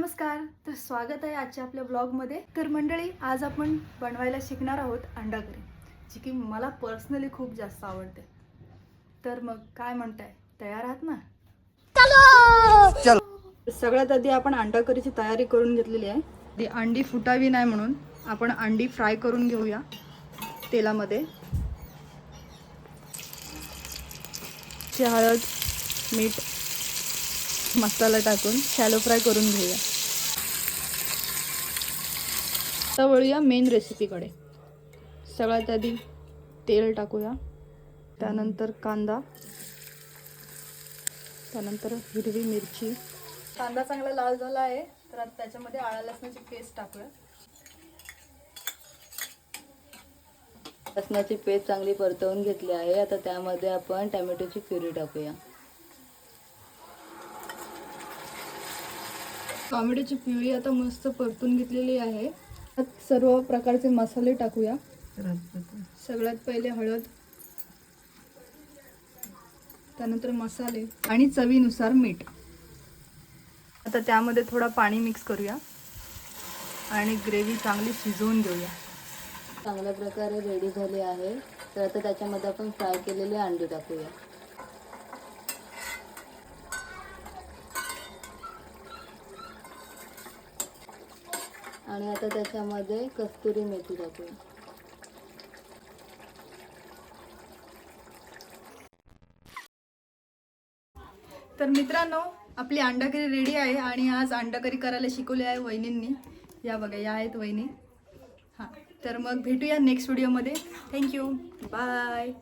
नमस्कार, तर स्वागत आहे आजच्या आपल्या ब्लॉगमध्ये। तर मंडळी, आज आपण बनवायला शिकणार आहोत अंडा करी, जी की मला पर्सनली खूप जास्त आवडते। तर मग काय म्हणताय, तयार आहात ना? चलो। सगळ्यात आधी आपण अंडा करीची तयारी करून घेतलेली आहे। ती अंडी फुटावी नाही म्हणून आपण अंडी फ्राय करून घेऊया तेलामध्ये। हळद, मीठ, मसाला टाकून शॅलो फ्राय करून घेऊया। आता वळूया मेन रेसिपीकडे। सगळ्यात आधी तेल टाकूया, त्यानंतर कांदा, त्यानंतर हिरवी मिरची। कांदा चांगला लाल झाला आहे, तर आता त्याच्यामध्ये आलं लसणाची पेस्ट टाकूया। लसणाची पेस्ट चांगली परतवून घेतली आहे। आता त्यामध्ये आपण टोमॅटोची प्युरी टाकूया। टोमॅटोची प्युरी आता मस्त परतून घेतलेली आहे। सर्व प्रकारचे मसाले टाकूया। सगळ्यात पहिले हळद, त्यानंतर मसाले आणि चवीनुसार मीठ। आता त्यामध्ये थोडा पाणी मिक्स करूया आणि ग्रेव्ही चांगली शिजवून घेऊया। चांगल्या प्रकारे रेडी झाली आहे। तर आता त्याच्यामध्ये आपण फ्राय केलेले अंडे टाकूया। आणि आता त्याच्यामध्ये कस्तुरी मेथी टाकूया। तर मित्रांनो, आपली अंडा करी रेडी आहे आणि आज अंडा करी करायला शिकवले आहे वहिनींनी। या बघा, या आहेत वहिनी। हां, तर मग भेटूया नेक्स्ट व्हिडिओमध्ये। Thank you, bye.